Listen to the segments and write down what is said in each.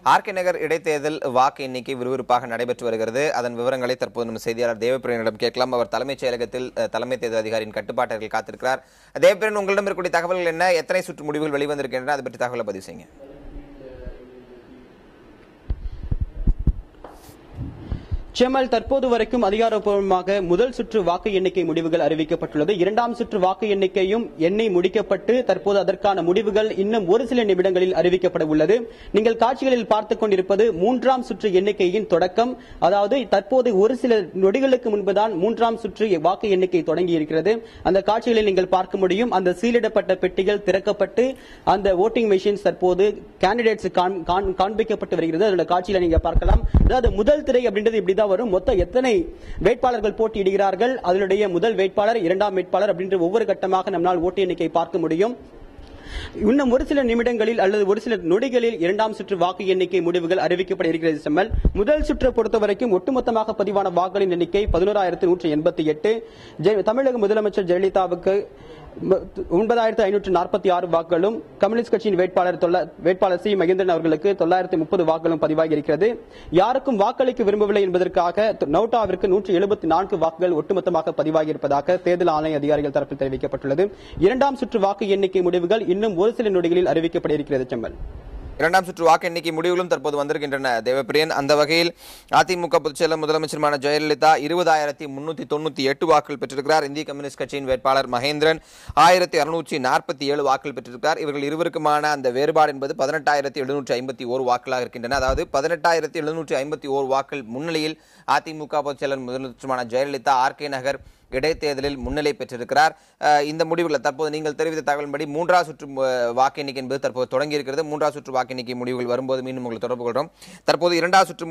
RK நகர் இடைத்தேர்தல் வாக்கு எண்ணிக்கை விறுவிறுப்பாக நடைபெற்று வருகிறது. அதன் விவரங்களை தற்போது நம்ம செய்தியாளர் தேவபிரியனிடம் கேட்கலாம். அவர் தலைமைச் செயலகத்தில் தலைமை தேர்தல் அதிகாரியின் கட்டுப்பாட்டர்கள் காத்திருக்கிறார். தேவபிரியன், உங்களிடம் இருக்கக்கூடிய தகவல்கள் என்ன? எத்தனை சுற்று முடிவுகள் வெளிவந்திருக்கின்றன? அது பற்றி தகவலை பதிவு செய்யுங்க. செம்மல், தற்போது வரைக்கும் அதிகாரப்பூர்வமாக முதல் சுற்று வாக்கு எண்ணிக்கை முடிவுகள் அறிவிக்கப்பட்டுள்ளது. இரண்டாம் சுற்று வாக்கு எண்ணிக்கையும் எண்ணி முடிக்கப்பட்டு தற்போது அதற்கான முடிவுகள் இன்னும் ஒரு சில நிமிடங்களில் அறிவிக்கப்பட உள்ளது. நீங்கள் காட்சிகளில் பார்த்துக் கொண்டிருப்பது மூன்றாம் சுற்று எண்ணிக்கையின் தொடக்கம். அதாவது தற்போது ஒரு சில நொடிகளுக்கு முன்புதான் மூன்றாம் சுற்று வாக்கு எண்ணிக்கை தொடங்கி இருக்கிறது. அந்த காட்சிகளில் நீங்கள் பார்க்க முடியும். அந்த சீலிடப்பட்ட பெட்டிகள் திறக்கப்பட்டு அந்த ஓட்டிங் மெஷின்ஸ் தற்போது கேண்டிடேட்ஸ் காண்பிக்கப்பட்டு வருகிறது. அதோட காட்சியில நீங்க பார்க்கலாம். அதாவது முதல் திரை அப்படின்றது இப்படி வரும். மொத்தம் எத்தனை வேட்பாளர்கள் போட்டியிடுகிறார்கள், அதனுடைய முதல் வேட்பாளர், இரண்டாம் வேட்பாளர் அப்படின்ற ஒவ்வொரு கட்டமாக நம்மால் ஓட்டு எண்ணிக்கை பார்க்க முடியும். இன்னும் ஒரு சில நிமிடங்களில் அல்லது ஒரு சில நொடிகளில் இரண்டாம் சுற்று வாக்கு எண்ணிக்கை முடிவுகள் அறிவிக்கப்பட இருக்கிறது. செம்மல், முதல் சுற்றை பொறுத்தவரைக்கும் ஒட்டுமொத்தமாக பதிவான வாக்குகளின் எண்ணிக்கை 11,188. தமிழக முதலமைச்சர் ஜெயலலிதாவுக்கு 9,546 வாக்குகளும், கம்யூனிஸ்ட் கட்சியின் வேட்பாளர் சி மகேந்திரன் அவர்களுக்கு 930 வாக்குகளும் பதிவாகி இருக்கிறது. யாருக்கும் வாக்களிக்க விரும்பவில்லை என்பதற்காக நௌட்டாவிற்கு 174 வாக்குகள் ஒட்டுமொத்தமாக பதிவாகி இருப்பதாக தேர்தல் ஆணைய அதிகாரிகள் தரப்பில் தெரிவிக்கப்பட்டுள்ளது. இரண்டாம் சுற்று வாக்கு எண்ணிக்கை முடிவுகள் இன்னும் ஒரு சில நொடிகளில் அறிவிக்கப்பட இருக்கிறது. செம்மல், இரண்டாம் சுற்று வாக்கு எண்ணிக்கை முடிவுகளும் தற்போது வந்திருக்கின்றன. தேவபிரியன், அந்த வகையில் அதிமுக பொதுச்செயலர் முதலமைச்சருமான ஜெயலலிதா 20,398 வாக்குகள் பெற்றிருக்கிறார். இந்திய கம்யூனிஸ்ட் கட்சியின் வேட்பாளர் மகேந்திரன் 1,647 வாக்குகள் பெற்றிருக்கிறார். இவர்கள் இருவருக்குமான அந்த வேறுபாடு என்பது 18,751 வாக்குகளாக இருக்கின்றன. அதாவது 18,751 வாக்குகள் முன்னிலையில் அதிமுக பொதுச்செயலர் முதலமைச்சருமான ஜெயலலிதா ஆர்கே நகர் இடைத்தேர்தலில் முன்னிலை பெற்றிருக்கிறார். இந்த முடிவுகள் தற்போது நீங்கள் தெரிவித்த தகவலின்படி மூன்றாம் சுற்று வாக்கு எண்ணிக்கை என்பது தற்போது தொடங்கி இருக்கிறது. மூன்றாம் சுற்று வாக்கு எண்ணிக்கை முடிவுகள் வரும்போது மீண்டும் உங்களை தொடர்பு கொள்கிறோம். தற்போது இரண்டாம் சுற்று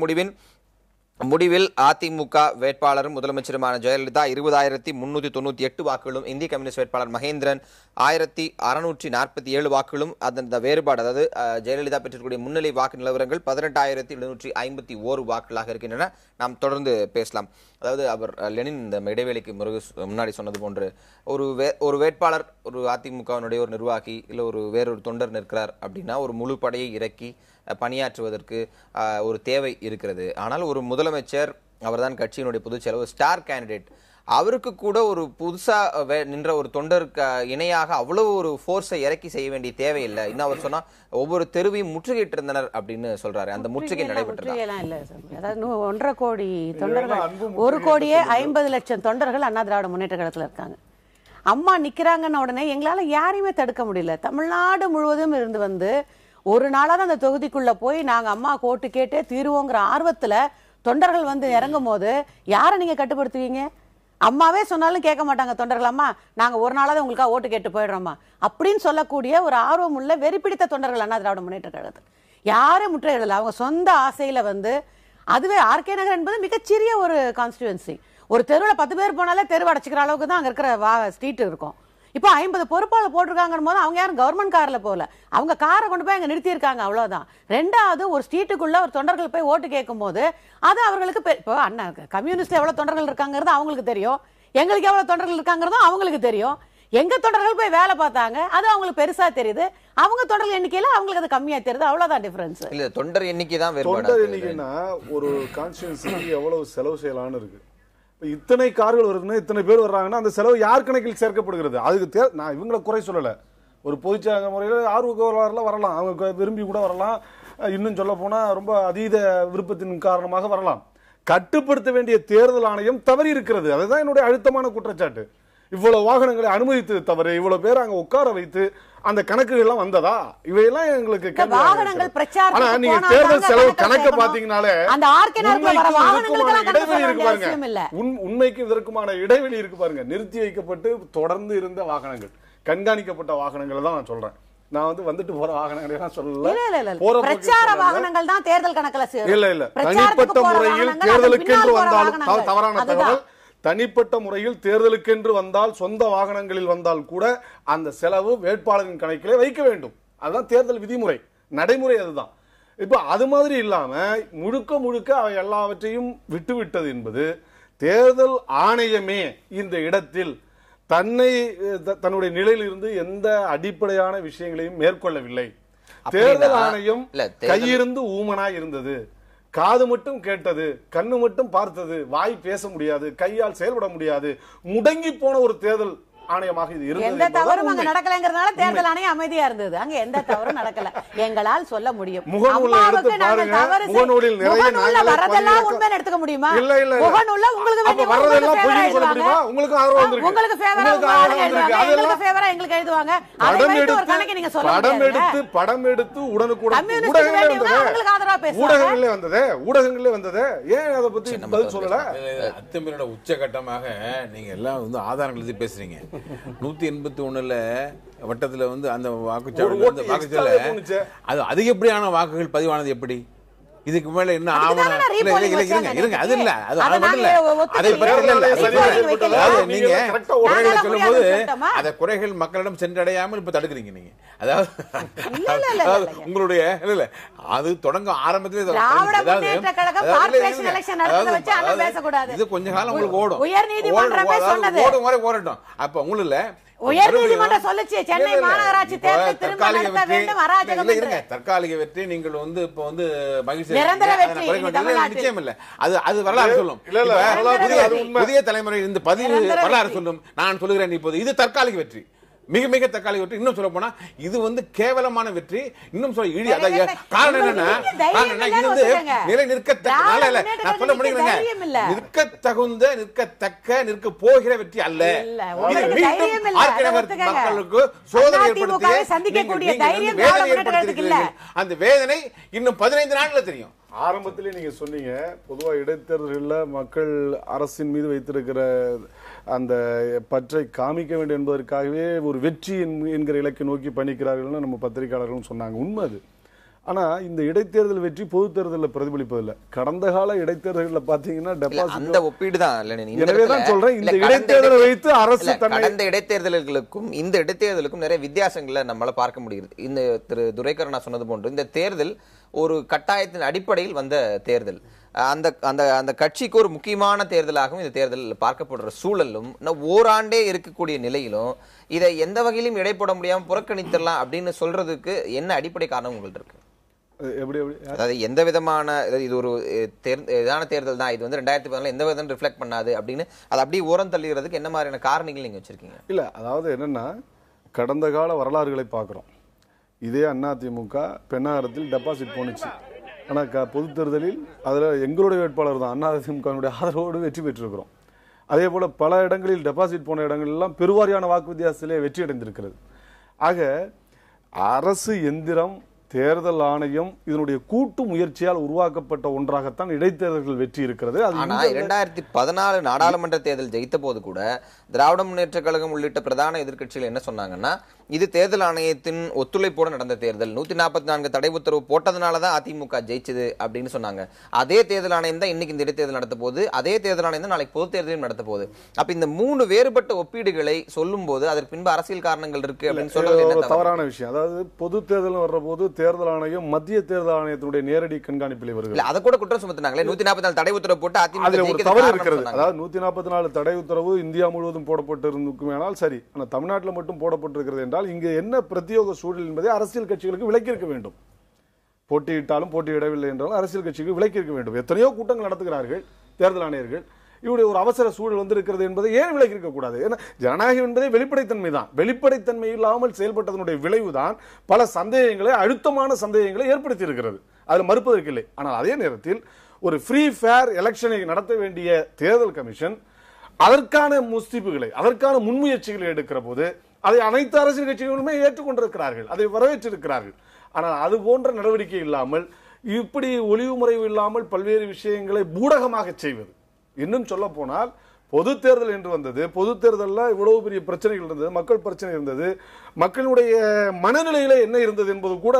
முடிவில் அதிமுக வேட்பாளரும் முதலமைச்சருமான ஜெயலலிதா 20,398 வாக்குகளும், இந்திய கம்யூனிஸ்ட் வேட்பாளர் மகேந்திரன் 1,647 வாக்குகளும், அந்த வேறுபாடு அதாவது ஜெயலலிதா பெற்றிருக்கக்கூடிய முன்னிலை வாக்கு நிலவரங்கள் 18,751 வாக்குகளாக இருக்கின்றன. நாம் தொடர்ந்து பேசலாம். அதாவது அவர் லெனின் இந்த இடைவேளைக்கு முன்னாடி சொன்னது போன்று ஒரு வேட்பாளர், ஒரு அதிமுகவினுடைய ஒரு நிர்வாகி இல்லை வேறொரு தொண்டர் நிற்கிறார் அப்படின்னா ஒரு முழு படையை இறக்கி பணியாற்றுவதற்கு ஒரு தேவை இருக்கிறது. ஆனால் ஒரு முதலமைச்சர், அவர்தான் கட்சியினுடைய பொதுச் செயலர், ஸ்டார் கேண்டிடேட், அவருக்கு கூட ஒரு புதுசா நின்ற ஒரு தொண்டருக்கு இணையாக அவ்வளவு ஒரு போர்ஸை இறக்கி செய்ய வேண்டிய தேவையில்லை. இன்னும் அவர் சொன்னா ஒவ்வொரு தெருவையும் முற்றுகையிட்டு இருந்தனர் அப்படின்னு சொல்றாரு. அந்த முற்றுகை நடைபெற்றது. 1.5 கோடி தொண்டர்கள், 1,50,00,000 தொண்டர்கள் அண்ணா திராவிட முன்னேற்ற கழகத்தில் இருக்காங்க. அம்மா நிக்கிறாங்கன்னு உடனே எங்களால யாரையுமே தடுக்க முடியல. தமிழ்நாடு முழுவதும் இருந்து வந்து ஒரு நாளாவது அந்த தொகுதிக்குள்ள போய் நாங்க அம்மா ஓட்டு கேட்டே தீருவோங்கிற ஆர்வத்துல தொண்டர்கள் வந்து இறங்கும் போது யாரை நீங்க கட்டுப்படுத்துவீங்க? அம்மாவே சொன்னாலும் கேட்க மாட்டாங்க தொண்டர்கள். அம்மா நாங்க ஒரு நாளாவது உங்களுக்காக ஓட்டு கேட்டு போயிடுறோம்மா அப்படின்னு சொல்லக்கூடிய ஒரு ஆர்வம் உள்ள வெறிப்பிடித்த தொண்டர்கள் அண்ணா திராவிட முன்னேற்ற கழகத்தில் யாரும் முற்றையிடல. அவங்க சொந்த ஆசையில வந்து, அதுவே ஆர்கே நகர் என்பது மிகச்சிறிய ஒரு கான்ஸ்டிடுவன்சி. ஒரு தெருவில் 10 பேர் போனாலே தெருவு அடைச்சிக்கிற அளவுக்கு தான் அங்க இருக்கிற ஸ்ட்ரீட் இருக்கும். இப்போ 50 பொறுப்பாளர் போட்டிருக்காங்கன்னு போது அவங்க யாரும் கவர்மெண்ட் கார்ல போகல, அவங்க காரை கொண்டு போய் அங்க நிறுத்தியிருக்காங்க, அவ்வளவுதான். ரெண்டாவது, ஒரு ஸ்ட்ரீட்டுக்குள்ள ஒரு தொண்டர்கள் போய் ஓட்டு கேட்கும் போது அது அவர்களுக்கு இப்போ அண்ணா கம்யூனிஸ்ட் எவ்வளவு தொண்டர்கள் இருக்காங்கிறது அவங்களுக்கு தெரியும், எங்களுக்கு எவ்வளவு தொண்டர்கள் இருக்காங்கிறதும் அவங்களுக்கு தெரியும். எங்க தொண்டர்கள் போய் வேலை பார்த்தாங்க, அது அவங்களுக்கு பெருசா தெரியுது. அவங்க தொண்டர்கள் எண்ணிக்கையில அவங்களுக்கு அது கம்மியா தெரியுது, அவ்வளவுதான் டிஃபரன்ஸ். இல்ல, தொண்டர் எண்ணிக்கை தான் வேறுபாடு. தொண்டர் எண்ணிக்கைனா ஒரு கான்ஸ்டிட்யூன்சிக்கு எவ்வளவு செலவு செய்யலாம்னு இருக்கு. இத்தனை கார்கள் வருதுன்னா, இத்தனை பேர் வர்றாங்கன்னா அந்த செலவு யார் கணக்கில் சேர்க்கப்படுகிறது? அதுக்கு நான் இவங்களை குறை சொல்லலை. ஒரு பொதுச்செயலக முறையில் ஆர்வலர்ல வரலாம், அவங்க விரும்பி கூட வரலாம், இன்னும் சொல்ல போனா ரொம்ப அதீத விருப்பத்தின் காரணமாக வரலாம். கட்டுப்படுத்த வேண்டிய தேர்தல் ஆணையம் தவறி இருக்கிறது. அதுதான் என்னுடைய அழுத்தமான குற்றச்சாட்டு. இவ்வளவு வாகனங்களை அனுமதித்தது தவறு, இவ்வளவு பேர் அங்க உட்கார வைத்து அந்த கணக்குகள் எல்லாம் வந்ததா? இவையெல்லாம் எங்களுக்கு நீங்க தேர்தல் செலவு கணக்க பாத்தீங்கன்னாலே இடைவெளி இருக்கு பாருங்க, உண்மைக்கு இதற்குமான இடைவெளி இருக்கு பாருங்க. நிறுத்தி வைக்கப்பட்டு தொடர்ந்து இருந்த வாகனங்கள், கண்காணிக்கப்பட்ட வாகனங்களை தான் நான் சொல்றேன். நான் வந்துட்டு போற வாகனங்களை எல்லாம் சொல்லல. பிரச்சார வாகனங்கள் தான் தேர்தல் கணக்குல இல்ல தனிப்பட்ட முறையில் தேர்தலுக்கு என்று வந்தாலும் தவறான தகவல். தனிப்பட்ட முறையில் தேர்தலுக்கென்று வந்தால், சொந்த வாகனங்களில் வந்தால் கூட அந்த செலவு வேட்பாளரின் கணக்கிலே வைக்க வேண்டும். அதுதான் தேர்தல் விதிமுறை, நடைமுறை அதுதான். இப்ப அது மாதிரி இல்லாம முழுக்க அவை எல்லாவற்றையும் விட்டுவிட்டது என்பது தேர்தல் ஆணையமே இந்த இடத்தில் தன்னுடைய நிலையில் இருந்து எந்த அடிப்படையான விஷயங்களையும் மேற்கொள்ளவில்லை. தேர்தல் ஆணையம் கையிருந்து ஊமனாய் இருந்தது, காது மட்டும் கேட்டது, கண்ணு மட்டும் பார்த்தது, வாய் பேச முடியாது, கையால் செயல்பட முடியாது, முடங்கி போன ஒரு தேர்தல் ஆணையமாக இது இருந்தது. எந்த தவறும் அங்க நடக்கலங்கிறதுனால தேர்தல் ஆணையம் அமைதியா இருந்தது. அங்க எந்த தவறும் நடக்கல எங்களால் சொல்ல முடியும். அம்மாவுக்கு நாங்கள் தவறு வரதெல்லாம் உண்மைன்னு எடுத்துக்க முடியுமா? முகநூல்ல உங்களுக்கு வேண்டிய உங்களுக்கு ஃபேவரா எங்களுக்கு எழுதுவாங்க. படம் எடுத்து உடனுக்குடன் ஊடகங்களே வந்தது. ஏன் அதை பத்தி பதில் சொல்லல? அத்துமீறலோட உச்சகட்டமாக நீங்க எல்லாம் வந்து ஆதாரங்கள் எழுதி பேசுறீங்க. 181 வட்டத்துல வந்து அந்த வாக்குச்சாவடி அது அதிகப்படியான வாக்குகள் பதிவானது எப்படி? இதுக்கு மேல என்ன ஆவணம்? இருங்க, அது இல்ல, அது மட்டும் இல்ல, அதை பற்றி நீங்க குறைகளை சொல்லும் போது அந்த குறைகள் மக்களிடம் சென்றடையாமல் இப்ப தடுக்கிறீங்க நீங்க. அதாவது உங்களுடைய இல்ல அது தொடங்க ஆரம்பத்திலே இது கொஞ்ச காலம் உங்களுக்கு ஓடும் வரை ஓடட்டும். அப்ப உங்களுக்கு இல்ல உயர்நீதிமன்றம் சொல்லுச்சு சென்னை மாநகராட்சி தேர்தலை திரும்ப நடத்த வேண்டும், அராஜகம் என்று. தற்காலிக வெற்றி நீங்கள் வந்து இப்ப வந்து மகிழ்ச்சி நிச்சயம் இல்ல, அது வரலாறு சொல்லும். புதிய தலைமுறை இந்த பதிவு வரலாறு சொல்லும். நான் சொல்லுகிறேன் இப்போது இது தற்காலிக வெற்றி, மிக மிக தற்காலிக வெற்றி. இன்னும் சொல்ல போனா இது வந்து கேவலமான வெற்றி. இன்னும் சொல்ல இழி காரணம் என்னன்னா இது வந்து நிலை நிற்க தகுந்த நிற்க போகிற வெற்றி அல்ல. இது மீண்டும் மக்களுக்கு சோதனை ஏற்படுத்தி அந்த வேதனை இன்னும் 15 நாட்கள் தெரியும். ஆரம்பத்திலே நீங்க சொன்னீங்க பொதுவா இடைத்தேர்தல்ல மக்கள் அரசின் மீது வைத்திருக்கிற அந்த பற்றை காமிக்க வேண்டும் என்பதற்காகவே ஒரு வெற்றி என்கிற இலக்கை நோக்கி பயணிக்கிறார்கள் நம்ம பத்திரிகையாளர்களும் சொன்னாங்க. உண்மை அது. ஆனா இந்த இடைத்தேர்தல் வெற்றி பொது தேர்தலில் பிரதிபலிப்பதில்லை. கடந்த கால இடைத்தேர்தலில் பாத்தீங்கன்னா அந்த ஒப்பீடு தான். எனவேதான் சொல்றேன் இந்த இடைத்தேர்தலை வைத்து அரசு கடந்த இடைத்தேர்தல்களுக்கும் இந்த இடைத்தேர்தலுக்கும் நிறைய வித்தியாசங்களை நம்மளால பார்க்க முடியுது. இந்த திரு துரைக்கண்ணா சொன்னது போன்று இந்த தேர்தல் ஒரு கட்டாயத்தின் அடிப்படையில் வந்த தேர்தல். அந்த அந்த அந்த கட்சிக்கு ஒரு முக்கியமான தேர்தலாகவும் இந்த தேர்தல் பார்க்கப்படுற சூழலும் ஓராண்டே இருக்கக்கூடிய நிலையிலும் இதை எந்த வகையிலும் இடை போட முடியாம புறக்கணித்திடலாம் அப்படின்னு சொல்றதுக்கு என்ன அடிப்படை காரணம் உங்கள்ட்ட இருக்கு? அதாவது எந்த விதமான இது ஒரு இதான தேர்தல் தான், இது வந்து 2014 எந்த விதம் ரிஃப்ளெக்ட் பண்ணாது அப்படின்னு அதை அப்படியே ஓரம் தள்ளுறதுக்கு என்ன மாதிரியான காரணங்கள் நீங்க வச்சிருக்கீங்க? இல்ல, அதாவது என்னன்னா கடந்த கால வரலாறுகளை பார்க்கிறோம். இதே அதிமுக பெண்ணாகரத்தில் டெபாசிட் போனுச்சு. ஆனா பொது தேர்தலில் அதுல எங்களுடைய வேட்பாளர் தான் அதிமுகவுடைய ஆதரவோடு வெற்றி பெற்றிருக்கிறோம். அதே போல பல இடங்களில் டெபாசிட் போன இடங்கள் எல்லாம் பெருவாரியான வாக்கு வித்தியாசத்திலே வெற்றி அடைந்திருக்கிறது. ஆக அரசு எந்திரம் தேர்தல் ஆணையம் இதனுடைய கூட்டு முயற்சியால் உருவாக்கப்பட்ட ஒன்றாகத்தான் இடைத்தேர்தல்கள் வெற்றி இருக்கிறது. ஆனா 2014 நாடாளுமன்ற தேர்தல் ஜெயித்த போது கூட திராவிட முன்னேற்ற கழகம் உள்ளிட்ட பிரதான எதிர்க்கட்சிகள் என்ன சொன்னாங்கன்னா இது தேர்தல் ஆணையத்தின் ஒத்துழைப்போடு நடந்த தேர்தல், 144 தடை உத்தரவு போட்டதுனாலதான் அதிமுக ஜெயிச்சது அப்படின்னு சொன்னாங்க. அதே தேர்தல் ஆணையம் தான் இன்னைக்கு இந்த இடைத்தேர்தல் நடத்த போது, அதே தேர்தல் ஆணையம் தான் நாளைக்கு பொது தேர்தலையும் நடத்த போகுது. அப்ப இந்த 3 வேறுபட்ட ஒப்பீடுகளை சொல்லும் போது அதற்கு பின்பு அரசியல் காரணங்கள் இருக்கு அப்படின்னு சொல்றது தவறான விஷயம். அதாவது பொது தேர்தல் வர்ற போது தேர்தல் ஆணையம் மத்திய தேர்தல் ஆணையத்தினுடைய நேரடி கண்காணிப்பில் வருகிறது. அதை கூட குற்றம் சுமத்தினாங்களே 144 தடை உத்தரவு போட்டு அதிமுக தவறு இருக்கிறது. அதாவது 144 தடை உத்தரவு இந்தியா முழுவதும் போடப்பட்டிருக்குமேனால் சரி, ஆனால் தமிழ்நாட்டில் மட்டும் போடப்பட்டிருக்கிறது என்றால் இங்கு என்ன பிரத்யோக சூழல் என்பதை அரசியல் கட்சிகளுக்கு விலக்கியிருக்க வேண்டும். போட்டியிட்டாலும் போட்டியிடவில்லை என்றாலும் அரசியல் கட்சிகளுக்கு விலக்கியிருக்க வேண்டும். எத்தனையோ கூட்டங்கள் நடத்துகிறார்கள் தேர்தல் ஆணையர்கள். இவருடைய ஒரு அவசர சூழல் வந்திருக்கிறது என்பதை ஏன் விலக்கியிருக்க கூடாது? ஏன்னா ஜனநாயகம் என்பதே வெளிப்படைத்தன்மை தான். வெளிப்படைத்தன்மை இல்லாமல் செயல்பட்டதனுடைய விளைவுதான் பல சந்தேகங்களை, அழுத்தமான சந்தேகங்களை ஏற்படுத்தி இருக்கிறது. அதில் மறுப்பதற்கு இல்லை. ஆனால் அதே நேரத்தில் ஒரு ஃப்ரீ ஃபேர் எலெக்ஷனை நடத்த வேண்டிய தேர்தல் கமிஷன் அதற்கான முஸ்திப்புகளை, அதற்கான முன்முயற்சிகளை எடுக்கிற போது அதை அனைத்து அரசியல் கட்சிகளுமே ஏற்றுக்கொண்டிருக்கிறார்கள், அதை வரவேற்றிருக்கிறார்கள். ஆனால் அது போன்ற நடவடிக்கை இல்லாமல் இப்படி ஒளிவு முறைவு இல்லாமல் பல்வேறு விஷயங்களை பூடகமாக செய்வது. இன்னும் சொல்ல போனால் பொது தேர்தல் என்று வந்தது, பொது தேர்தலில் இவ்வளவு பெரிய பிரச்சனைகள் இருந்தது, மக்கள் பிரச்சனை இருந்தது, மக்களுடைய மனநிலையில என்ன இருந்தது என்பது கூட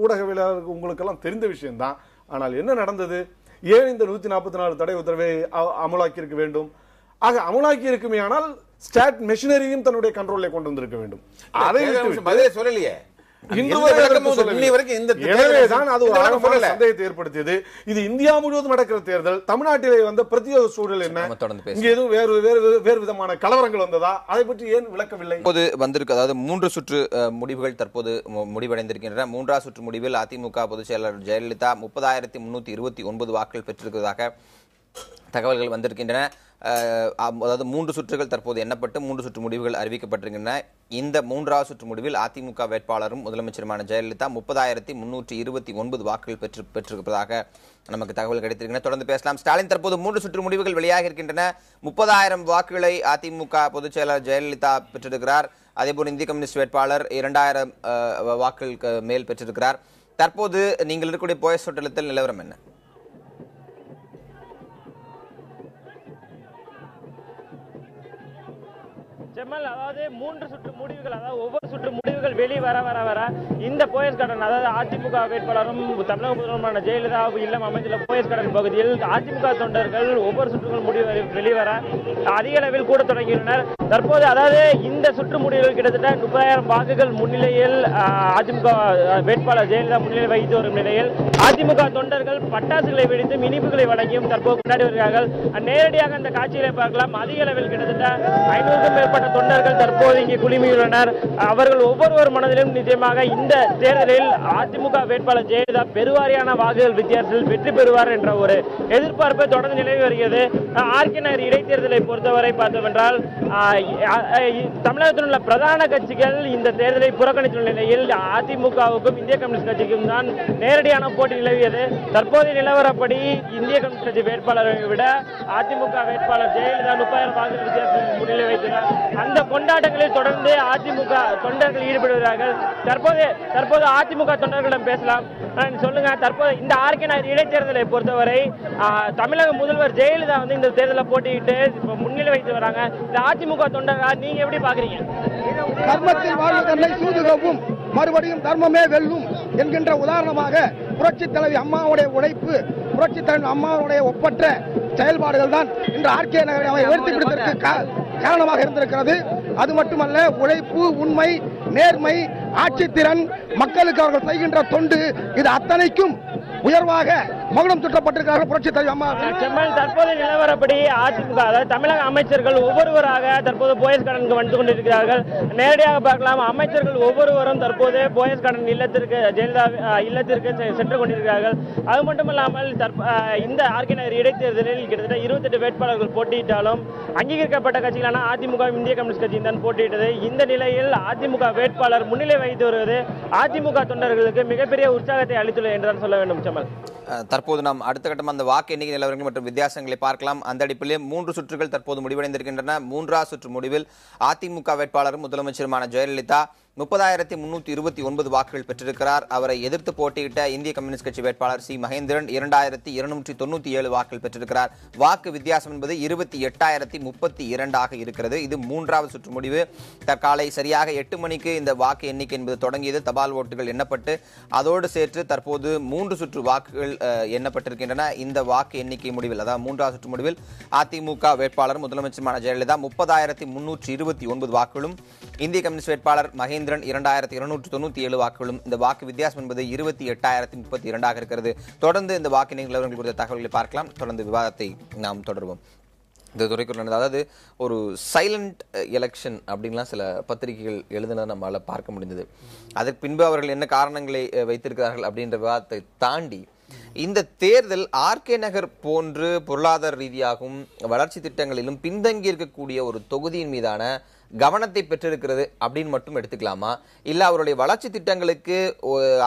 ஊடகவியலாளருக்கு உங்களுக்கெல்லாம் தெரிந்த விஷயம்தான். ஆனால் என்ன நடந்தது? ஏன் இந்த 144 தடை உத்தரவை அமலாக்கி இருக்க வேண்டும்? ஆக அமலாக்கி இருக்குமே ஆனால் ஸ்டாட் மெஷினரியும் தன்னுடைய கண்ட்ரோல்ல கொண்டு வந்திருக்க வேண்டும். அதை பதிலே சொல்லலையே. எனவேதான் அது ஒரு ஆழமான சந்தேகத்தை ஏற்படுத்தியது. இது இந்தியா முழுவதும் நடக்கிற தேர்தல். தமிழ்நாட்டிலே வந்த பிரத்யேக சூழல் என்ன, இங்க எதுவும் வேறு விதமான கலவரங்கள் வந்ததா, அதை பற்றி ஏன் விளக்கவில்லை? இப்போது வந்திருக்கு, அதாவது 3 சுற்று முடிவுகள் தற்போது முடிவடைந்திருக்கின்றன. 3ஆவது சுற்று முடிவில் அதிமுக பொதுச் செயலாளர் ஜெயலலிதா 30,329 வாக்குகள் பெற்றிருக்கிறதாக தகவல்கள் வந்திருக்கின்றன. அதாவது 3 சுற்றுகள் தற்போது எண்ணப்பட்டு 3 சுற்று முடிவுகள் அறிவிக்கப்பட்டிருக்கின்றன. இந்த 3ஆவது சுற்று முடிவில் அதிமுக வேட்பாளரும் முதலமைச்சருமான ஜெயலலிதா 30,329 வாக்குகள் பெற்றிருப்பதாக நமக்கு தகவல் கிடைத்திருக்கின்றன. தொடர்ந்து பேசலாம். ஸ்டாலின், தற்போது 3 சுற்று முடிவுகள் வெளியாக இருக்கின்றன. 30,000 வாக்குகளை அதிமுக பொதுச் செயலாளர் ஜெயலலிதா பெற்றிருக்கிறார். அதேபோல் இந்திய கம்யூனிஸ்ட் வேட்பாளர் 2,000 வாக்குகளுக்கு மேல் பெற்றிருக்கிறார். தற்போது நீங்கள் இருக்கக்கூடிய போயஸ் ஹோட்டலத்தில் நிலவரம் என்ன? ஜெமல், அதாவது 3 சுற்று முடிவுகள், அதாவது ஒவ்வொரு சுற்று முடிவுகள் வெளிவர வர வர இந்த போயஸ் கார்டன், அதாவது அதிமுக வேட்பாளரும் தமிழக முதல்வருமான ஜெயலலிதா இல்லம் அமைந்துள்ள போயஸ் கார்டன் பகுதியில் அதிமுக தொண்டர்கள் ஒவ்வொரு சுற்றுகள் முடிவு வெளிவர அதிக அளவில் கூட தொடங்கியுள்ளனர். தற்போது அதாவது இந்த சுற்று முடிவுகள் கிட்டத்தட்ட 30,000 வாக்குகள் முன்னிலையில் அதிமுக வேட்பாளர் ஜெயலலிதா முன்னிலை வகித்து வரும் நிலையில் அதிமுக தொண்டர்கள் பட்டாசுகளை வெடித்தும் இனிப்புகளை வழங்கியும் தற்போது கொண்டாடி வருகிறார்கள். நேரடியாக அந்த காட்சிகளை பார்க்கலாம். அதிக அளவில் கிட்டத்தட்ட 500க்கும் மேற்பட்ட தொண்டர்கள் தற்போது இங்கே குழுமியுள்ளனர். அவர்கள் ஒவ்வொருவர் மனதிலும் நிச்சயமாக இந்த தேர்தலில் அதிமுக வேட்பாளர் ஜெயலலிதா பெருவாரியான வாக்குகள் வித்தியாசத்தில் வெற்றி பெறுவார் என்ற ஒரு எதிர்பார்ப்பை தொடர்ந்து நிலவி வருகிறது. ஆர்கே நகர் இடைத்தேர்தலை பொறுத்தவரை பார்த்தோம் என்றால் தமிழகத்தில் உள்ள பிரதான கட்சிகள் இந்த தேர்தலை புறக்கணித்துள்ள நிலையில் அதிமுகவுக்கும் இந்திய கம்யூனிஸ்ட் கட்சிக்கும் தான் நேரடியான போட்டி நிலவியது. தற்போதைய நிலவரப்படி இந்திய கம்யூனிஸ்ட் கட்சி வேட்பாளரை விட அதிமுக வேட்பாளர் ஜெயலலிதா 30,000 வாக்குகள் வித்தியாசத்தில் முன்னிலை வைத்துள்ளார். அந்த கொண்டாட்டங்களில் தொடர்ந்து அதிமுக தொண்டர்கள் ஈடுபடுகிறார்கள். தற்போது அதிமுக தொண்டர்களிடம் பேசலாம். சொல்லுங்க, தற்போது இந்த ஆர்கே நகர் இடைத்தேர்தலை பொறுத்தவரை தமிழக முதல்வர் ஜெயலலிதா இந்த தேர்தலில் போட்டியிட்டு முன்னிலை வைத்து வராங்க. இந்த அதிமுக தொண்டர்கள் நீங்க எப்படி பாக்குறீங்க? கர்மத்தில் வாழ்வதனை சூதுகவும் மறுபடியும் தர்மமே வெல்லும் என்கின்ற உதாரணமாக புரட்சி தலைவி அம்மாவுடைய உழைப்பு, புரட்சி தலைவி அம்மாவுடைய ஒப்பற்ற செயல்பாடுகள் தான் இன்று ஆர்கே நகரை உயர்த்தி பிடித்ததற்கு காரணமாக இருந்திருக்கிறது. அது மட்டுமல்ல, உழைப்பு, உண்மை, நேர்மை, ஆட்சித்திறன், மக்களுக்கு அவர்கள் செய்கின்ற தொண்டு, இது அத்தனைக்கும் உயர்வாக மகுடம் சுற்றப்பட்டிருக்கிறார்கள் புரட்சி தலைவி அம்மா. தற்போது நிலவரப்படி அதிமுக அதாவது தமிழக அமைச்சர்கள் ஒவ்வொருவராக தற்போது போயஸ் கார்டனுக்கு வந்து கொண்டிருக்கிறார்கள். நேரடியாக பார்க்கலாம், அமைச்சர்கள் ஒவ்வொருவரும் தற்போது போயஸ் கார்டன் இல்லத்திற்கு ஜெயலலிதா இல்லத்திற்கு சென்று கொண்டிருக்கிறார்கள். அது மட்டுமல்லாமல் இந்த ஆர்கே நகர் இடைத்தேர்தலில் கிட்டத்தட்ட 28 வேட்பாளர்கள் போட்டியிட்டாலும் அங்கீகரிக்கப்பட்ட கட்சிகளான அதிமுக இந்திய கம்யூனிஸ்ட் கட்சியும் தான் போட்டியிட்டது. இந்த நிலையில் அதிமுக வேட்பாளர் முன்னிலை வகித்து வருவது அதிமுக தொண்டர்களுக்கு மிகப்பெரிய உற்சாகத்தை அளித்துள்ளது என்றுதான் சொல்ல வேண்டும். ஜமல், தற்போது நாம் அடுத்த கட்டம் அந்த வாக்கு எண்ணிக்கை நிலவரங்கள் மற்றும் வித்தியாசங்களை பார்க்கலாம். அந்த அடிப்படையில் 3 சுற்றுகள் தற்போது முடிவடைந்திருக்கின்றன. 3ஆவது சுற்று முடிவில் அதிமுக வேட்பாளரும் முதலமைச்சருமான ஜெயலலிதா 30,329 வாக்குகள் பெற்றிருக்கிறார். அவரை எதிர்த்து போட்டியிட்ட இந்திய கம்யூனிஸ்ட் கட்சி வேட்பாளர் சி மகேந்திரன் 2,297 வாக்குகள் பெற்றிருக்கிறார். வாக்கு வித்தியாசம் என்பது 28,032 இருக்கிறது. இது 3ஆவது சுற்று முடிவு. காலை சரியாக 8 மணிக்கு இந்த வாக்கு எண்ணிக்கை என்பது தொடங்கியது. தபால் ஓட்டுகள் எண்ணப்பட்டு அதோடு சேர்த்து தற்போது 3 சுற்று வாக்குகள் எண்ணப்பட்டிருக்கின்றன. இந்த வாக்கு எண்ணிக்கை முடிவில், அதாவது 3ஆவது சுற்று முடிவில் அதிமுக வேட்பாளர் முதலமைச்சருமான ஜெயலலிதா 30,329 வாக்குகளும், இந்திய கம்யூனிஸ்ட் வேட்பாளர் மகேந்திரன் 2,297 வாக்குகளும். இந்த வாக்கு வித்தியாசம் என்பது 28,032 இருக்கிறது. தொடர்ந்து இந்த வாக்கு நிலவரங்கள் குறித்த தகவல்களை பார்க்கலாம். தொடர்ந்து விவாதத்தை நாம் தொடர்வோம். இந்த துறைக்குள்ள, அதாவது ஒரு சைலண்ட் எலெக்ஷன் அப்படின்லாம் சில பத்திரிகைகள் எழுதினதை நம்மளால பார்க்க முடிந்தது. அதற்கு பின்பு அவர்கள் என்ன காரணங்களை வைத்திருக்கிறார்கள் அப்படின்ற விவாதத்தை தாண்டி இந்த தேர்தல் ஆர்கே நகர் போன்று பொருளாதார ரீதியாகவும் வளர்ச்சி திட்டங்களிலும் பின்தங்கி இருக்கக்கூடிய ஒரு தொகுதியின் மீதான கவனத்தை பெற்றிருக்கிறது அப்படின்னு மட்டும் எடுத்துக்கலாமா, இல்ல அவருடைய வளர்ச்சி திட்டங்களுக்கு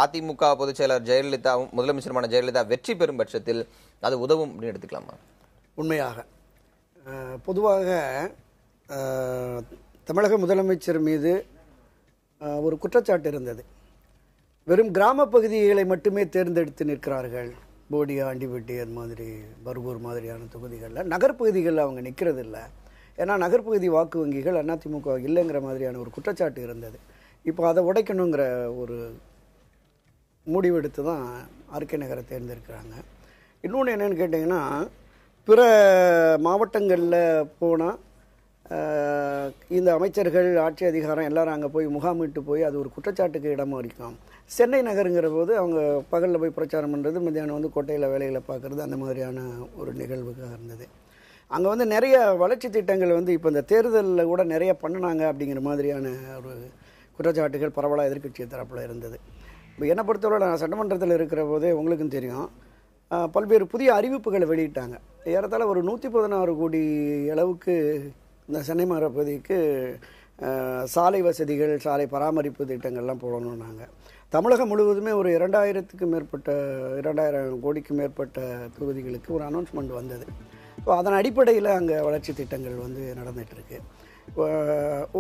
அதிமுக பொதுச் செயலாளர் ஜெயலலிதாவும் முதலமைச்சருமான ஜெயலலிதா வெற்றி பெறும் பட்சத்தில் அது உதவும் அப்படின்னு எடுத்துக்கலாமா? உண்மையாக பொதுவாக தமிழக முதலமைச்சர் மீது ஒரு குற்றச்சாட்டு இருந்தது. வெறும் கிராம பகுதிகளை மட்டுமே தேர்ந்தெடுத்து நிற்கிறார்கள். போடியா, ஆண்டிப்பட்டி, அது மாதிரி பர்கூர் மாதிரியான தொகுதிகளில் நகர்ப்பகுதிகளில் அவங்க நிற்கிறது இல்லை. ஏன்னா நகர்ப்பகுதி வாக்கு வங்கிகள் அதிமுக இல்லைங்கிற மாதிரியான ஒரு குற்றச்சாட்டு இருந்தது. இப்போ அதை உடைக்கணுங்கிற ஒரு முடிவெடுத்து தான் ஆர்கே நகரை தேர்ந்தெடுக்கிறாங்க. இன்னொன்று என்னென்னு கேட்டிங்கன்னா, பிற மாவட்டங்களில் போனால் இந்த அமைச்சர்கள் ஆட்சி அதிகாரம் எல்லாரும் அங்கே போய் முகாமிட்டு போய் அது ஒரு குற்றச்சாட்டுக்கு இடம் வரைக்கும். சென்னை நகருங்கிற போது அவங்க பகலில் போய் பிரச்சாரம் பண்ணுறது, மத்தியானம் வந்து கோட்டையில் வேலைகளை பார்க்குறது, அந்த மாதிரியான ஒரு நிகழ்வுக்காக இருந்தது. அங்கே வந்து நிறைய வளர்ச்சி திட்டங்கள் வந்து இப்போ இந்த தேர்தலில் கூட நிறைய பண்ணினாங்க அப்படிங்கிற மாதிரியான ஒரு குற்றச்சாட்டுகள் பரவலாக எதிர்க்கட்சி தரப்பில் இருந்தது. இப்போ என்னை பொறுத்தவரை நான் சட்டமன்றத்தில் இருக்கிற போதே உங்களுக்கும் தெரியும், பல்வேறு புதிய அறிவிப்புகளை வெளியிட்டாங்க. ஏறத்தாழ ஒரு 116 கோடி அளவுக்கு இந்த சென்னை மாநகர பகுதிக்கு சாலை வசதிகள், சாலை பராமரிப்பு திட்டங்கள்லாம் போடணும். நாங்கள் தமிழகம் முழுவதுமே ஒரு 2000 கோடிக்கு மேற்பட்ட தொகுதிகளுக்கு ஒரு அனௌன்ஸ்மெண்ட் வந்தது. ஸோ அதன் அடிப்படையில் அங்கே வளர்ச்சி திட்டங்கள் வந்து நடந்துகிட்ருக்கு.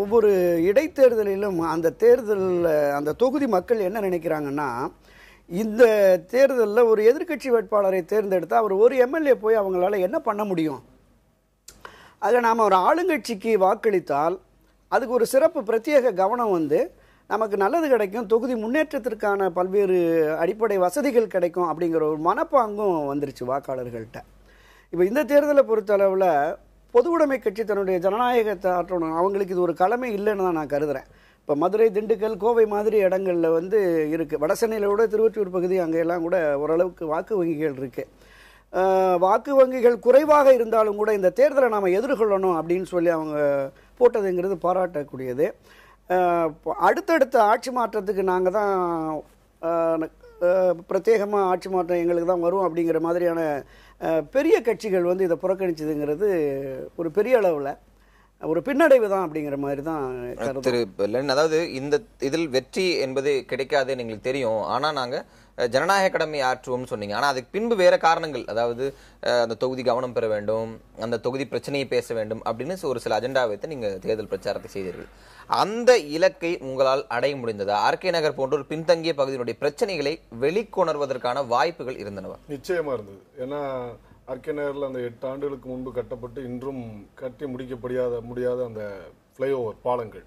ஒவ்வொரு இடைத்தேர்தலிலும் அந்த தேர்தலில் அந்த தொகுதி மக்கள் என்ன நினைக்கிறாங்கன்னா, இந்த தேர்தலில் ஒரு எதிர்க்கட்சி வேட்பாளரை தேர்ந்தெடுத்தால் அவர் ஒரு எம்எல்ஏ போய் அவங்களால என்ன பண்ண முடியும், அதில் நாம் ஒரு ஆளுங்கட்சிக்கு வாக்களித்தால் அதுக்கு ஒரு சிறப்பு பிரத்யேக கவனம் வந்து நமக்கு நல்லது கிடைக்கும், தொகுதி முன்னேற்றத்திற்கான பல்வேறு அடிப்படை வசதிகள் கிடைக்கும் அப்படிங்கிற ஒரு மனப்பாங்கும் வந்துருச்சு வாக்காளர்கள்ட்ட. இப்போ இந்த தேர்தலை பொறுத்த அளவில் பொது உடைமை கட்சி தன்னுடைய ஜனநாயகத்தை ஆற்றணும், அவங்களுக்கு இது ஒரு கடமை இல்லைன்னு தான் நான் கருதுகிறேன். இப்போ மதுரை, திண்டுக்கல், கோவை மாதிரி இடங்களில் வந்து இருக்குது. வட சென்னையில் கூட திருவொற்றியூர் பகுதி அங்கெல்லாம் கூட ஓரளவுக்கு வாக்கு வங்கிகள் இருக்குது. வாக்கு வங்கிகள் குறைவாக இருந்தாலும் கூட இந்த தேர்தலை நாம் எதிர்கொள்ளணும் அப்படின்னு சொல்லி அவங்க போட்டதுங்கிறது பாராட்டக்கூடியது. அடுத்தடுத்த ஆட்சி மாற்றத்துக்கு நாங்கள் தான் பிரத்யேகமாக ஆட்சி மாற்றம் எங்களுக்கு தான் வரும் அப்படிங்கிற மாதிரியான பெரிய கட்சிகள் வந்து இதை புறக்கணிச்சதுங்கிறது ஒரு பெரிய அளவில் ஒரு பின்னடைவு தான் அப்படிங்கிற மாதிரி தான். அதாவது இந்த இதில் வெற்றி என்பது கிடைக்காதுன்னு எங்களுக்கு தெரியும், ஆனால் நாங்கள் ஜனநாயக கடமை ஆற்றுவோம்னு சொன்னீங்க. ஆனால் அதுக்கு பின்பு வேற காரணங்கள், அதாவது அந்த தொகுதி கவனம் பெற வேண்டும், அந்த தொகுதி பிரச்சனையை பேச வேண்டும் அப்படின்னு ஒரு சில அஜெண்டா வைத்து நீங்கள் தேர்தல் பிரச்சாரத்தை செய்தீர்கள். அந்த இலக்கை உங்களால் அடைய முடிந்ததா? ஆர்கே நகர் போன்ற ஒரு பின்தங்கிய பகுதியினுடைய பிரச்சனைகளை வெளிக்கொணர்வதற்கான வாய்ப்புகள் இருந்தனவா? நிச்சயமா இருந்தது. ஏன்னா ஆர்கே நகரில் அந்த 8 ஆண்டுகளுக்கு முன்பு கட்டப்பட்டு இன்றும் கட்டி முடியாத அந்த ஃப்ளைஓவர் பாலங்கள்,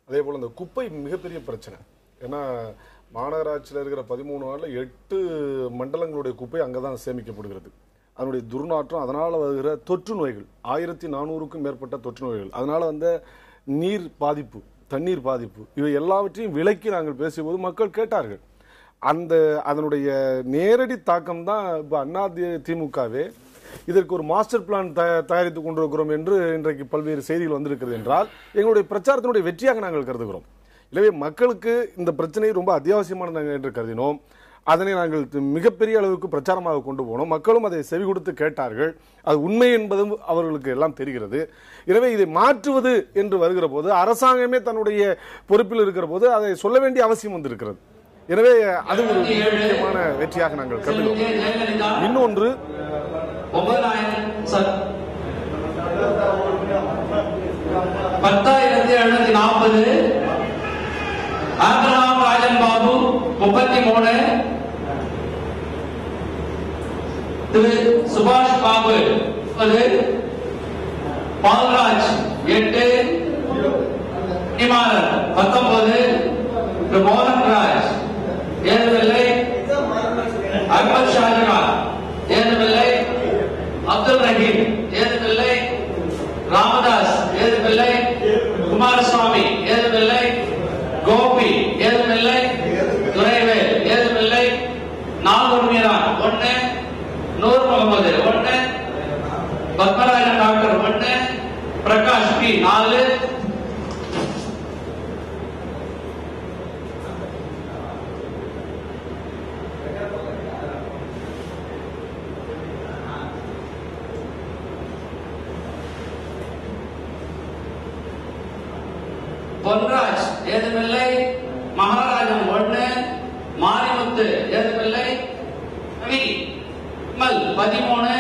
அதே போல் அந்த குப்பை மிகப்பெரிய பிரச்சனை. ஏன்னா மாநகராட்சியில் இருக்கிற 13 நாளில் 8 மண்டலங்களுடைய குப்பை அங்கே தான் சேமிக்கப்படுகிறது. அதனுடைய துர்நாற்றம், அதனால் வருகிற தொற்று நோய்கள், 1400க்கும் மேற்பட்ட தொற்று நோய்கள், அதனால் வந்து நீர் பாதிப்பு, தண்ணீர் பாதிப்பு, இவை எல்லாவற்றையும் விலக்கி நாங்கள் பேசியபோது மக்கள் கேட்டார்கள். அதனுடைய நேரடி தாக்கம் தான் இப்போ அதிமுகவே இதற்கு ஒரு மாஸ்டர் பிளான் தயாரித்துக் கொண்டிருக்கிறோம் என்று இன்றைக்கு பல்வேறு செய்திகள் வந்திருக்கிறது என்றால் எங்களுடைய பிரச்சாரத்தினுடைய வெற்றியாக நாங்கள் கருதுகிறோம். எனவே மக்களுக்கு இந்த பிரச்சனை ரொம்ப அத்தியாவசியமானது என்று கருதினோம். அதனை நாங்கள் மிகப்பெரிய அளவுக்கு பிரச்சாரமாக கொண்டு போனோம். மக்களும் அதை செவி கொடுத்து கேட்டார்கள். அது உண்மை என்பதும் அவர்களுக்கு எல்லாம் தெரிகிறது. எனவே இதை மாற்றுவது என்று வருகிற போது அரசாங்கமே தன்னுடைய பொறுப்பில் இருக்கிற போது அதை சொல்ல வேண்டிய அவசியம் வந்திருக்கிறது. எனவே அது ஒரு முக்கியமான வெற்றியாக நாங்கள் கருதுகிறோம். இன்னொன்று 10,740 ஆந்திராம் ராஜன் பாபு 33, திரு சுபாஷ் பாபு பால்ராஜ் 8, நிமாரன் 19, திரு மோகன் ராஜ் ஏதுமில்லை, அக்பர் ஷாஜகான் ஏதுமில்லை, அப்துல் ரஹீம் ஏதுமில்லை, ராமதாஸ் ஏதுமில்லை, குமாரசுவாமி ஏதுமில்லை, கோபி ஏதுமில்லை, துரைவேல் ஏதுமில்லை, நாகூர் மீரான் 1, நூர் முகமது 1, பத்மராஜன் டாக்டர் 1, பிரகாஷ் பி 4, பொன்ராஜ் ஏதுமில்லை, மகாராஜன் 1, மாரிமுத்து ஏதுமில்லை, மல் 13,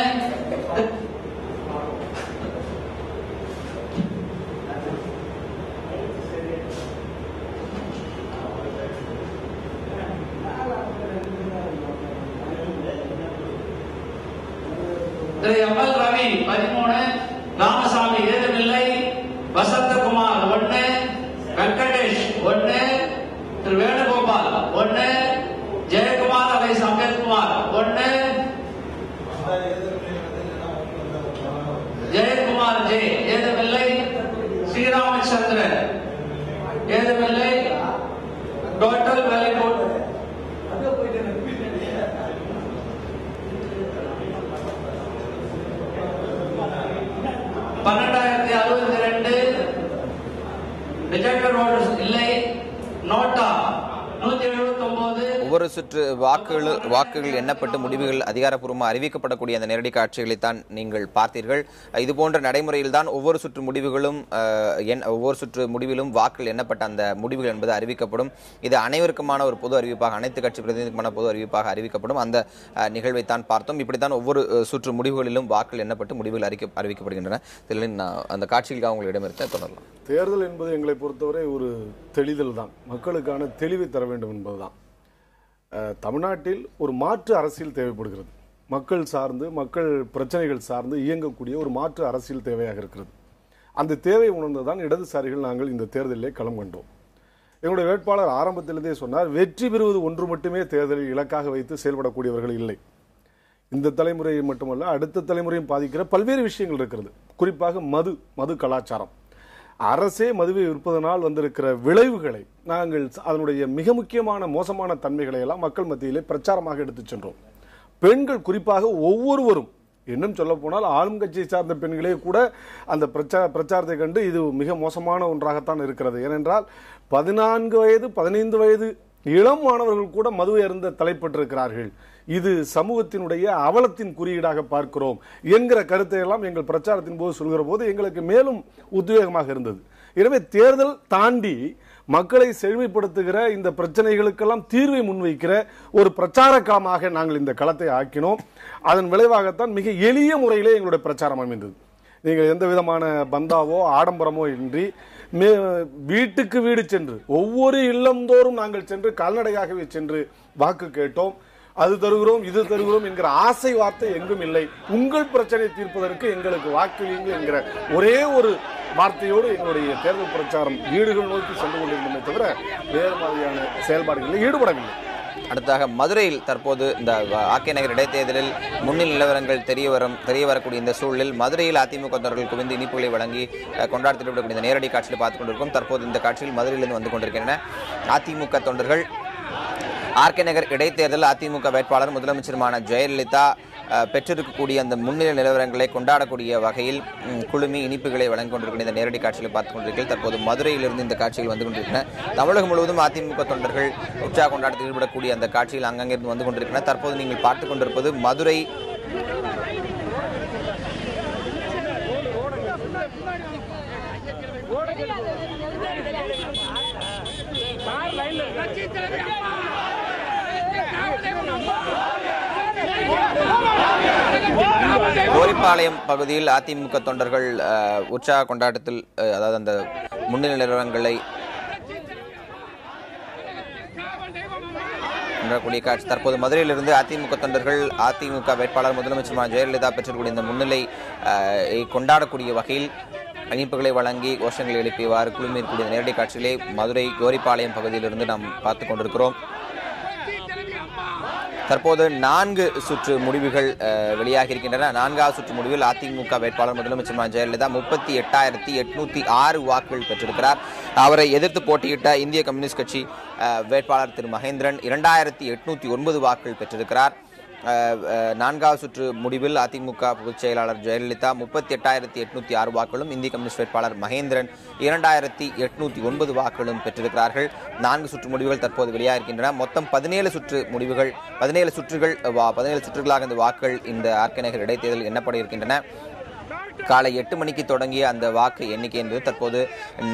திரு எம்எல் ரவி 13, ராமசாமி ஏதுமில்லை, வசந்தகுமார் 1, வெங்கடேஷ் 1, திரு வேணுகோபால் 1, ஜெயக்குமார் அலை அம்பேத்குமார் 1, ஜெயக்குமார் ஜே ஏதுமில்லை, ஏதுமில்லை. டோட்டல் வேலை போட்டு 12,062 ரிஜெக்டட் ஓட்டர்ஸ் இல்லை. நோட்டா 179. ஒவ்வொரு சுற்று வாக்குகள் எண்ணப்பட்டு முடிவுகள் அதிகாரப்பூர்வமாக அறிவிக்கப்படக்கூடிய அந்த நேரடி காட்சிகளைத்தான் நீங்கள் பார்த்தீர்கள். இதுபோன்ற நடைமுறையில் தான் ஒவ்வொரு சுற்று முடிவிலும் வாக்குகள் எண்ணப்பட்ட அந்த முடிவுகள் என்பது அறிவிக்கப்படும். இது அனைவருக்குமான ஒரு பொது அறிவிப்பாக, அனைத்து கட்சி பிரதிநிதிக்குமான பொது அறிவிப்பாக அறிவிக்கப்படும். அந்த நிகழ்வைத்தான் பார்த்தோம். இப்படித்தான் ஒவ்வொரு சுற்று முடிவுகளிலும் வாக்குகள் எண்ணப்பட்டு முடிவுகள் அறிவிக்கப்படுகின்றன. அந்த காட்சிகளுக்காக உங்களிடம் இருக்க தொடரலாம். தேர்தல் என்பது எங்களை பொறுத்தவரை ஒரு தெளிதல் தான், மக்களுக்கான தெளிவை தர வேண்டும் என்பதுதான். தமிழ்நாட்டில் ஒரு மாற்று அரசியல் தேவைப்படுகிறது. மக்கள் சார்ந்து, மக்கள் பிரச்சனைகள் சார்ந்து இயங்கக்கூடிய ஒரு மாற்று அரசியல் தேவையாக இருக்கிறது. அந்த தேவை உணர்ந்துதான் இடதுசாரிகள் நாங்கள் இந்த தேர்தலிலே களம் கண்டோம். எங்களுடைய வேட்பாளர் ஆரம்பத்திலிருந்தே சொன்னார், வெற்றி பெறுவது ஒன்று மட்டுமே தேர்தலில் இலக்காக வைத்து செயல்படக்கூடியவர்கள் இல்லை. இந்த தலைமுறையை மட்டுமல்ல, அடுத்த தலைமுறையும் பாதிக்கிற பல்வேறு விஷயங்கள் இருக்கிறது. குறிப்பாக மது கலாச்சாரம். அரசே மதுவை விற்பதனால் வந்திருக்கிற விளைவுகளை நாங்கள், அதனுடைய மிக முக்கியமான மோசமான தன்மைகளை எல்லாம் மக்கள் மத்தியிலே பிரச்சாரமாக எடுத்துச் சென்றோம். பெண்கள் குறிப்பாக ஒவ்வொருவரும், இன்னும் சொல்ல போனால் ஆளும் கட்சியை சார்ந்த பெண்களே கூட அந்த பிரச்சாரத்தை கண்டு இது மிக மோசமான ஒன்றாகத்தான் இருக்கிறது. ஏனென்றால் 14 வயது 15 வயது இளம் மாணவர்கள் கூட மதுவை அருந்த தலைப்பட்டிருக்கிறார்கள். இது சமூகத்தினுடைய அவலத்தின் குறியீடாக பார்க்கிறோம் என்கிற கருத்தை எல்லாம் எங்கள் பிரச்சாரத்தின் போது சொல்கிற போது எங்களுக்கு மேலும் உத்வேகமாக இருந்தது. எனவே தேர்தல் தாண்டி மக்களை செழுமைப்படுத்துகிற இந்த பிரச்சனைகளுக்கெல்லாம் தீர்வை முன்வைக்கிற ஒரு பிரச்சார களமாக நாங்கள் இந்த களத்தை ஆக்கினோம். அதன் விளைவாகத்தான் மிக எளிய முறையிலே எங்களுடைய பிரச்சாரம் அமைந்தது. நீங்கள் எந்த விதமான பந்தாவோ ஆடம்பரமோ இன்றி வீட்டுக்கு வீடு சென்று, ஒவ்வொரு இல்லந்தோறும் நாங்கள் சென்று கால்நடையாகவே சென்று வாக்கு கேட்டோம். அது தருகிறோம், இது தருகிறோம் என்கிற ஆசை வார்த்தை எங்கும் இல்லை. உங்கள் பிரச்சனை தீர்ப்பதற்கு எங்களுக்கு வாக்களியுங்க என்கிற ஒரே ஒரு வார்த்தையோடு எங்களுடைய தேர்தல் பிரச்சாரம் வீடுகள் நோக்கி சென்று கொண்டிருந்தோமே தவிர வேறு மாதிரியான செயல்பாடுகளில் ஈடுபடவில்லை. அடுத்ததாக மதுரையில் தற்போது இந்த ஆர்கே நகர் இடைத்தேர்தலில் முன்னில் நிலவரங்கள் தெரிய வரக்கூடிய இந்த சூழலில் மதுரையில் அதிமுக தொண்டர்கள் குவிந்து இனிப்புகளை வழங்கி கொண்டாடப்படக்கூடிய இந்த நேரடி காட்சியில் பார்த்துக் கொண்டிருக்கும். தற்போது இந்த காட்சியில் மதுரையிலிருந்து வந்து கொண்டிருக்கின்றன அதிமுக தொண்டர்கள். ஆர்கே நகர் இடைத்தேர்தல் அதிமுக வேட்பாளர் முதலமைச்சருமான ஜெயலலிதா பெற்றிருக்கக்கூடிய அந்த முன்னிலை நிலவரங்களை கொண்டாடக்கூடிய வகையில் குழுமி இனிப்புகளை வழங்கிக் கொண்டிருக்கிற இந்த நேரடி காட்சிகளை பார்த்துக் கொண்டிருக்கிறீர்கள். தற்போது மதுரையிலிருந்து இந்த காட்சிகள் வந்து கொண்டிருக்கின்றன. தமிழகம் முழுவதும் அதிமுக தொண்டர்கள் உற்சாக கொண்டாட்டத்தில் ஈடுபடக்கூடிய அந்த காட்சியில் அங்கங்கிருந்து வந்து கொண்டிருக்கின்றன. தற்போது நீங்கள் பார்த்துக் கொண்டிருப்பது மதுரை கோரிப்பாளையம் பகுதியில் அதிமுக தொண்டர்கள் உற்சாக கொண்டாட்டத்தில், அதாவது அந்த முன்னிலை நிலவரங்களை கொண்டாடக்கூடிய காட்சி. தற்போது மதுரையிலிருந்து அதிமுக தொண்டர்கள் அதிமுக வேட்பாளர் முதலமைச்சர் ஜெயலலிதா பெற்றக்கூடிய இந்த முன்னிலை கொண்டாடக்கூடிய வகையில் இனிப்புகளை வழங்கி கோஷங்களை எழுப்பியவாறு குழுமியிருக்கூடிய நேரடி காட்சிகளை மதுரை கோரிப்பாளையம் பகுதியிலிருந்து நாம் பார்த்துக் கொண்டிருக்கிறோம். தற்போது 4 சுற்று முடிவுகள் வெளியாகி இருக்கின்றன. 4வது சுற்று முடிவில் அதிமுக வேட்பாளர் முதலமைச்சர் ஜெயலலிதா 38,806 வாக்குகள் பெற்றிருக்கிறார். அவரை எதிர்த்து போட்டியிட்ட இந்திய கம்யூனிஸ்ட் கட்சி வேட்பாளர் திரு மகேந்திரன் 2,809 வாக்குகள் பெற்றிருக்கிறார். 4வது சுற்று முடிவில் அதிமுக பொதுச் செயலாளர் ஜெயலலிதா 38,806 வாக்குகளும், இந்திய கம்யூனிஸ்ட் வேட்பாளர் மகேந்திரன் 2,809 வாக்குகளும் பெற்றிருக்கிறார்கள். 4 சுற்று முடிவுகள் தற்போது வெளியாகின்றன. மொத்தம் 17 சுற்று முடிவுகள், 17 சுற்றுகளாக இந்த வாக்குகள் இந்த ஆர்கே நகர் இடைத்தேர்தல் எண்ணப்பட இருக்கின்றன. காலை 8 மணிக்கு தொடங்கிய அந்த வாக்கு எண்ணிக்கை என்பது தற்போது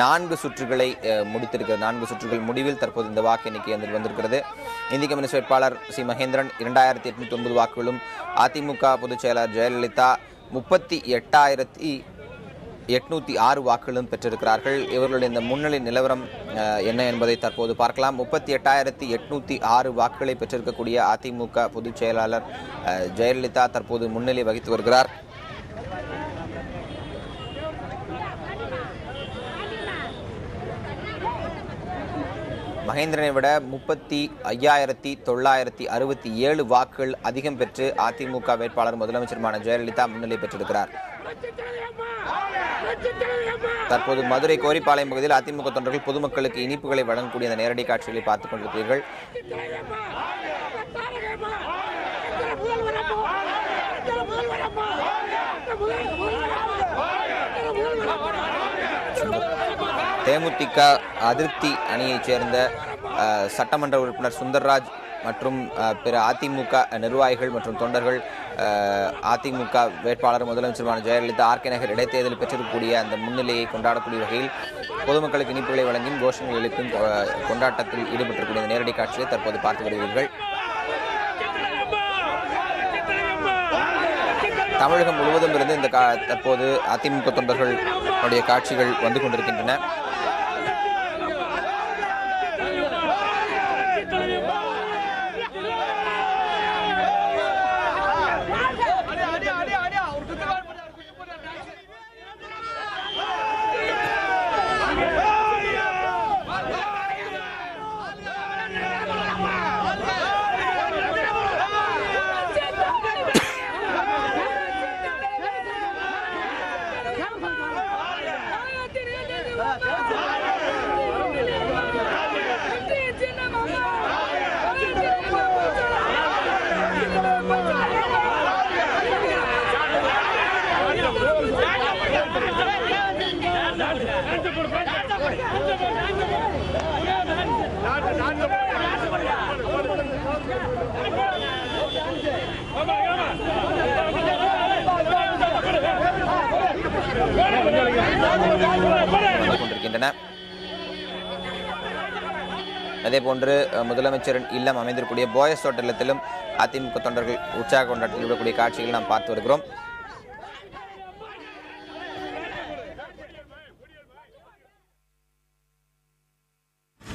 4 சுற்றுகளை முடித்திருக்கிறது. 4 சுற்றுகள் முடிவில் தற்போது இந்த வாக்கு எண்ணிக்கை வந்திருக்கிறது. இந்திய கம்யூனிஸ்ட் வேட்பாளர் சி மகேந்திரன் 2,809 வாக்குகளும், அதிமுக பொதுச் செயலாளர் ஜெயலலிதா 38,806 வாக்குகளும் பெற்றிருக்கிறார்கள். இவர்களுடைய இந்த முன்னிலை நிலவரம் என்ன என்பதை தற்போது பார்க்கலாம். 38,806 வாக்குகளை பெற்றிருக்கக்கூடிய அதிமுக பொதுச் செயலாளர் ஜெயலலிதா தற்போது முன்னிலை வகித்து வருகிறார். மகேந்திரனை விட 35,967 வாக்குகள் அதிகம் பெற்று அதிமுக வேட்பாளர் முதலமைச்சருமான ஜெயலலிதா முன்னிலை பெற்றிருக்கிறார். தற்போது மதுரை கோரிப்பாளையம் பகுதியில் அதிமுக தொண்டர்கள் பொதுமக்களுக்கு இனிப்புகளை வழங்கக்கூடிய அந்த நேரடி காட்சிகளை பார்த்துக் கொண்டிருக்கிறீர்கள். தேமுதிக அதிருப்தி அணியைச் சேர்ந்த சட்டமன்ற உறுப்பினர் சுந்தர்ராஜ் மற்றும் பிற அதிமுக நிர்வாகிகள் மற்றும் தொண்டர்கள் அதிமுக வேட்பாளர் முதலமைச்சருமான ஜெயலலிதா ஆர்கே நகர் இடைத்தேர்தலில் பெற்றிருக்கக்கூடிய அந்த முன்னிலையை கொண்டாடக்கூடிய வகையில் பொதுமக்களுக்கு இனிப்புகளை வழங்கியும் கோஷங்கள் எழுப்பும் கொண்டாட்டத்தில் ஈடுபட்டிருக்கூடிய நேரடி காட்சியை தற்போது பார்த்து வருகிறீர்கள். தமிழகம் முழுவதும் இருந்து இந்த தற்போது அதிமுக தொண்டர்களுடைய காட்சிகள் வந்து கொண்டிருக்கின்றன. அதேபோன்று முதலமைச்சரின் இல்லம் அமைந்திருக்கூடிய போயஸ் ஹோட்டலத்திலும் அதிமுக தொண்டர்கள் உற்சாக கொண்டாட்டத்தில் விடக்கூடிய காட்சிகளை நாம் பார்த்து வருகிறோம்.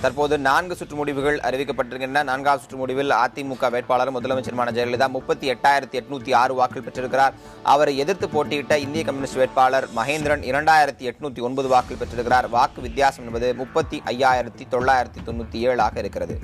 தற்போது 4 சுற்று முடிவுகள் அறிவிக்கப்பட்டிருக்கின்றன. 4வது சுற்று முடிவில் அதிமுக வேட்பாளர் முதலமைச்சருமான ஜெயலலிதா 38,806 வாக்குகள் பெற்றிருக்கிறார். அவரை எதிர்த்து போட்டியிட்ட இந்திய கம்யூனிஸ்ட் வேட்பாளர் மகேந்திரன் 2,809 வாக்குகள் பெற்றிருக்கிறார். வாக்கு வித்தியாசம் என்பது 35,997 இருக்கிறது.